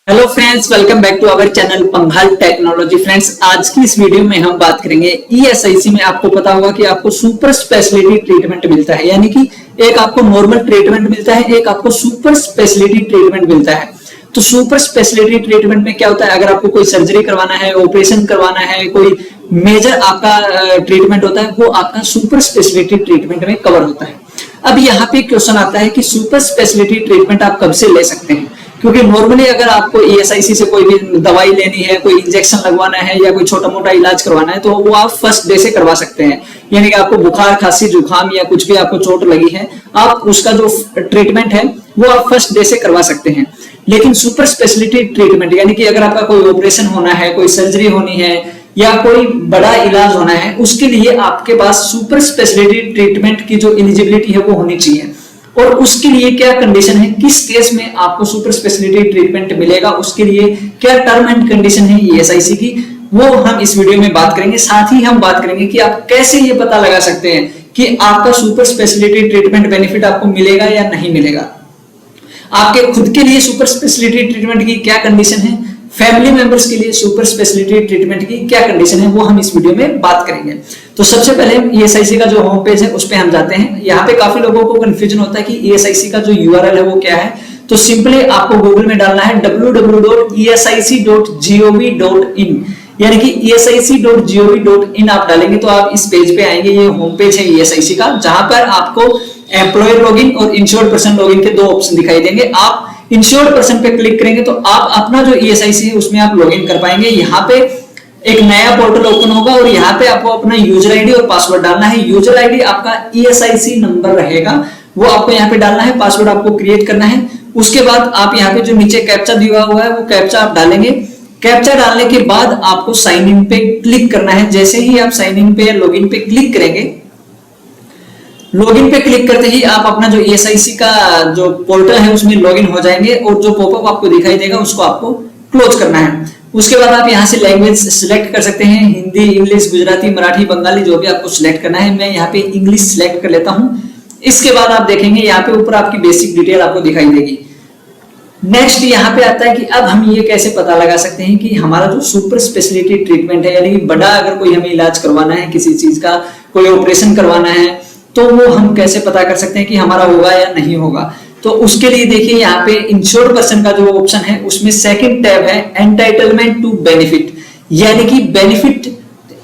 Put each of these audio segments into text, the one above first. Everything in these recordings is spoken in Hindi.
Hello friends, welcome back to our channel Panghal technology. Friends, आज की इस वीडियो में हम बात करेंगे ईएसआईसी में। आपको पता होगा कि आपको सुपर स्पेशलिटी ट्रीटमेंट मिलता है, यानी कि एक आपको नॉर्मल ट्रीटमेंट मिलता है, एक आपको सुपर स्पेशलिटी ट्रीटमेंट मिलता है। तो सुपर स्पेशलिटी ट्रीटमेंट में क्या होता है, अगर आपको कोई सर्जरी करवाना है, ऑपरेशन करवाना है, कोई मेजर आपका ट्रीटमेंट होता है, वो आपका सुपर स्पेशलिटी ट्रीटमेंट में कवर होता है। अब यहाँ पे क्वेश्चन आता है कि सुपर स्पेशलिटी ट्रीटमेंट आप कब से ले सकते हैं, क्योंकि नॉर्मली अगर आपको ईएसआईसी से कोई भी दवाई लेनी है, कोई इंजेक्शन लगवाना है या कोई छोटा मोटा इलाज करवाना है, तो वो आप फर्स्ट डे से करवा सकते हैं। यानी कि आपको बुखार, खांसी, जुकाम या कुछ भी आपको चोट लगी है, आप उसका जो ट्रीटमेंट है वो आप फर्स्ट डे से करवा सकते हैं। लेकिन सुपर स्पेशलिटी ट्रीटमेंट यानी कि अगर आपका कोई ऑपरेशन होना है, कोई सर्जरी होनी है या कोई बड़ा इलाज होना है, उसके लिए आपके पास सुपर स्पेशलिटी ट्रीटमेंट की जो एलिजिबिलिटी है वो होनी चाहिए। और उसके लिए क्या कंडीशन है, किस केस में आपको सुपर स्पेशलिटी ट्रीटमेंट मिलेगा, उसके लिए क्या टर्म एंड कंडीशन है ईएसआईसी की, वो हम इस वीडियो में बात करेंगे। साथ ही हम बात करेंगे कि आप कैसे ये पता लगा सकते हैं कि आपका सुपर स्पेशलिटी ट्रीटमेंट बेनिफिट आपको मिलेगा या नहीं मिलेगा। आपके खुद के लिए सुपर स्पेशलिटी ट्रीटमेंट की क्या कंडीशन है, फैमिली मेंबर्स के लिए सुपर स्पेशलिटी ट्रीटमेंट की क्या कंडीशन है, वो हम इस वीडियो में बात करेंगे। तो सबसे पहले ईएसआईसी का जो होम पेज है उस पे हम जाते हैं। यहाँ पे काफी लोगों को कंफ्यूजन होता है कि ईएसआईसी का जो यूआरएल है वो क्या है। तो सिंपली आपको गूगल में डालना है www.esic.gov.in, यानी कि esic.gov.in आप डालेंगे तो आप इस पेज पे आएंगे। ये होम पेज है ईएसआईसी का, जहां पर आपको एम्प्लॉयर लॉगिन और इंश्योर्ड पर्सन लॉगिन के दो ऑप्शन दिखाई देंगे। आप इंश्योर्ड पर्सन पे क्लिक करेंगे तो आप अपना जो ईएसआईसी है उसमें आप लॉगिन कर पाएंगे। यहाँ पे एक नया पोर्टल ओपन होगा और यहाँ पे आपको अपना यूजर आईडी और पासवर्ड डालना है। यूजर आईडी आपका ईएसआईसी नंबर रहेगा, वो आपको यहाँ पे डालना है। पासवर्ड आपको क्रिएट करना है। उसके बाद आप यहाँ पे जो नीचे कैप्चा दिया हुआ है वो कैप्चा आप डालेंगे। कैप्चा डालने के बाद आपको साइन इन पे क्लिक करना है। जैसे ही आप साइन इन पे या लॉगिन पे क्लिक करेंगे, लॉगिन पे क्लिक करते ही आप अपना जो ईएसआईसी का जो पोर्टल है उसमें लॉगिन हो जाएंगे और जो पॉपअप आपको दिखाई देगा उसको आपको क्लोज करना है। उसके बाद आप यहाँ से लैंग्वेज सिलेक्ट कर सकते हैं, हिंदी, इंग्लिश, गुजराती, मराठी, बंगाली, जो भी आपको सिलेक्ट करना है। मैं यहाँ पे इंग्लिश सिलेक्ट कर लेता हूँ। इसके बाद आप देखेंगे यहाँ पे ऊपर आपकी बेसिक डिटेल आपको दिखाई देगी। नेक्स्ट यहाँ पे आता है कि अब हम ये कैसे पता लगा सकते हैं कि हमारा जो सुपर स्पेशलिटी ट्रीटमेंट है, यानी कि बड़ा अगर कोई हमें इलाज करवाना है, किसी चीज का कोई ऑपरेशन करवाना है, तो वो हम कैसे पता कर सकते हैं कि हमारा होगा या नहीं होगा। तो उसके लिए देखिए यहाँ पे इंश्योर्ड पर्सन का जो ऑप्शन है उसमें सेकंड टैब है एंटाइटलमेंट टू बेनिफिट, यानी कि बेनिफिट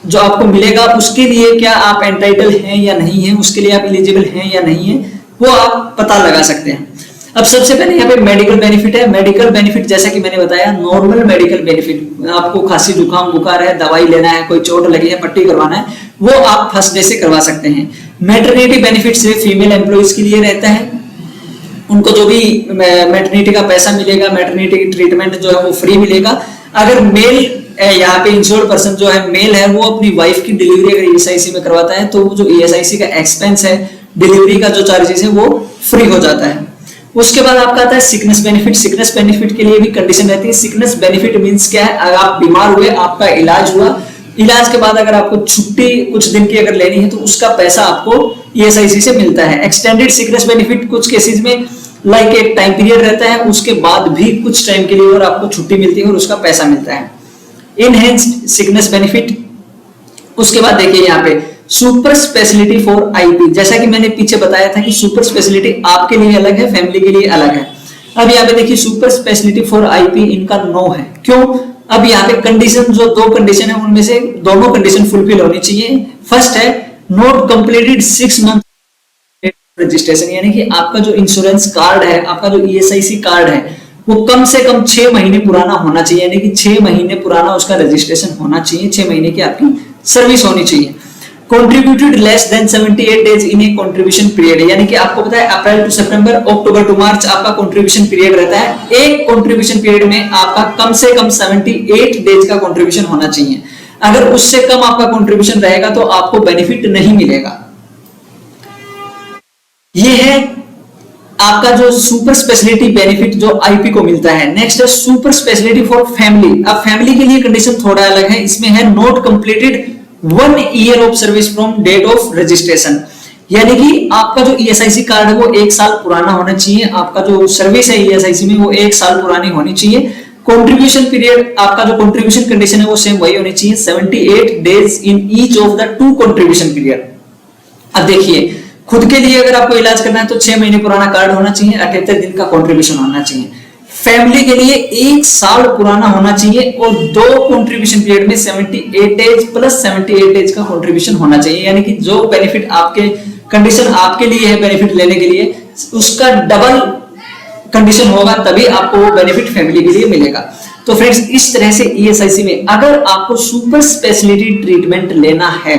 जो आपको मिलेगा उसके लिए क्या आप एंटाइटल हैं या नहीं है, उसके लिए आप एलिजिबल हैं या नहीं है, वो आप पता लगा सकते हैं। अब सबसे पहले यहाँ पे मेडिकल बेनिफिट है। मेडिकल बेनिफिट जैसा कि मैंने बताया, नॉर्मल मेडिकल बेनिफिट, आपको खांसी, जुकाम, बुखार है, दवाई लेना है, कोई चोट लगी है, पट्टी करवाना है, वो आप फर्स्ट डे से करवा सकते हैं। मैटरनिटी बेनिफिट सिर्फ फीमेल एम्प्लॉइज के लिए रहता है। उनको जो भी मैटरनिटी का पैसा मिलेगा, मैटरनिटी ट्रीटमेंट जो है वो फ्री मिलेगा। अगर मेल यहाँ पे इंश्योर्ड पर्सन जो है मेल है, वो अपनी वाइफ की डिलीवरी अगर ईएसआईसी में करवाता है तो जो ईएसआईसी का एक्सपेंस है, डिलीवरी का जो चार्जेस है वो फ्री हो जाता है। उसके बाद आपका आता है सिकनेस बेनिफिट। सिकनेस बेनिफिट के लिए भी कंडीशन रहती है। सिकनेस बेनिफिट मींस क्या है, अगर आप बीमार हुए, आपका इलाज हुआ, इलाज के बाद अगर आपको छुट्टी कुछ दिन की अगर लेनी है तो उसका पैसा आपको ईएसआईसी से मिलता है। एक्सटेंडेड सिकनेस बेनिफिट कुछ केसेस में लाइक एक टाइम पीरियड रहता है, उसके बाद भी कुछ टाइम के लिए और आपको छुट्टी मिलती है और उसका पैसा मिलता है। Enhanced sickness benefit. उसके बाद देखिए यहाँ पे सुपर स्पेशलिटी फॉर आईपी, जैसा कि मैंने पीछे बताया था कि सुपर स्पेशलिटी आपके लिए अलग है, फैमिली के लिए अलग है। अब यहाँ पे देखिए सुपर स्पेशलिटी फॉर आईपी इनका नो है। क्यों? अब यहाँ पे कंडीशन, जो दो कंडीशन है उनमें से दोनों कंडीशन फुलफिल होनी चाहिए। फर्स्ट है नॉट कंप्लीटेड 6 मंथ रजिस्ट्रेशन, यानी कि आपका जो इंश्योरेंस कार्ड है, आपका जो ईएसआईसी कार्ड है, वो कम से कम 6 महीने पुराना होना चाहिए, यानी कि 6 महीने पुराना उसका रजिस्ट्रेशन होना चाहिए, 6 महीने की आपकी सर्विस होनी चाहिए। Contributed less than 78 days in A contribution period, यानी कि आपको पता है अप्रैल टू सितंबर, अक्टूबर टू मार्च आपका कंट्रीब्यूशन पीरियड रहता है। एक कंट्रीब्यूशन पीरियड में आपका कम से कम 78 डेज का कंट्रीब्यूशन होना चाहिए। अगर उससे कम आपका कंट्रीब्यूशन रहेगा तो आपको बेनिफिट नहीं मिलेगा। ये है आपका जो सुपर स्पेशलिटी बेनिफिट जो आईपी को मिलता है। नेक्स्ट है सुपर स्पेशलिटी फॉर फैमिली। अब फैमिली के लिए कंडीशन थोड़ा अलग है। इसमें है not completed 1 year of service from date of registration, यानी कि आपका जो ईएसआईसी कार्ड है वो 1 साल पुराना होना चाहिए। आपका जो सर्विस है ईएसआईसी में वो 1 साल पुरानी होनी चाहिए। कंट्रीब्यूशन पीरियड, आपका जो कंट्रीब्यूशन कंडीशन है वो सेम वही होनी चाहिए, 78 days in each of the 2 contribution period. अब देखिए, खुद के लिए अगर आपको इलाज करना है तो 6 महीने पुराना कार्ड होना चाहिए, 78 दिन का कंट्रीब्यूशन होना चाहिए। फैमिली के लिए 1 साल पुराना होना चाहिए और 2 कंट्रीब्यूशन पीरियड में 78 डेज प्लस 78 डेज का कंट्रीब्यूशन होना चाहिए, यानी कि जो बेनिफिट आपके कंडीशन आपके लिए है बेनिफिट लेने के लिए, उसका डबल कंडीशन होगा, तभी आपको वो बेनिफिट फैमिली के लिए मिलेगा। तो फ्रेंड्स, इस तरह से ईएसआईसी में अगर आपको सुपर स्पेशलिटी ट्रीटमेंट लेना है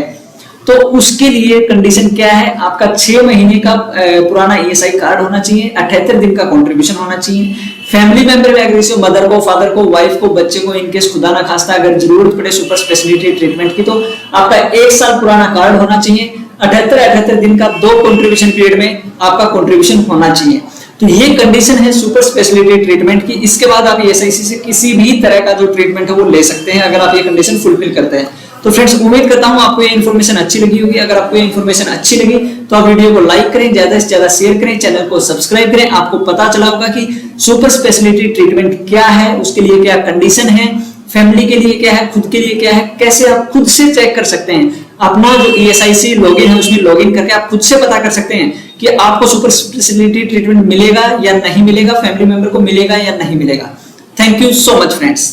तो उसके लिए कंडीशन क्या है, आपका 6 महीने का पुराना ईएसआई कार्ड होना चाहिए, 78 दिन का कंट्रीब्यूशन होना चाहिए, फैमिली मेंबर में अगर मदर को, फादर को, वाइफ को, बच्चे को इनकेस खुदा ना खास्ता अगर जरूरत पड़े सुपर स्पेशलिटी ट्रीटमेंट की, तो आपका 1 साल पुराना कार्ड होना चाहिए, 78 दिन का 2 कंट्रीब्यूशन पीरियड में आपका कंट्रीब्यूशन होना चाहिए। तो ये कंडीशन है सुपर स्पेशलिटी ट्रीटमेंट की। इसके बाद आप ईएसआईसी से किसी भी तरह का जो ट्रीटमेंट है वो ले सकते हैं अगर आप ये कंडीशन फुलफिल करते हैं। तो फ्रेंड्स, उम्मीद करता हूं आपको ये इन्फॉर्मेशन अच्छी लगी होगी। अगर आपको ये इन्फॉर्मेशन अच्छी लगी तो आप वीडियो को लाइक करें, ज्यादा से ज्यादा शेयर करें, चैनल को सब्सक्राइब करें। आपको पता चला होगा कि सुपर स्पेशलिटी ट्रीटमेंट क्या है, उसके लिए क्या कंडीशन है, फैमिली के लिए क्या है, खुद के लिए क्या है, कैसे आप खुद से चेक कर सकते हैं। अपना जो ईएसआईसी लॉगिन है उसमें लॉगिन करके आप खुद से पता कर सकते हैं कि आपको सुपर स्पेशलिटी ट्रीटमेंट मिलेगा या नहीं मिलेगा, फैमिली मेंबर को मिलेगा या नहीं मिलेगा। Thank you so much friends.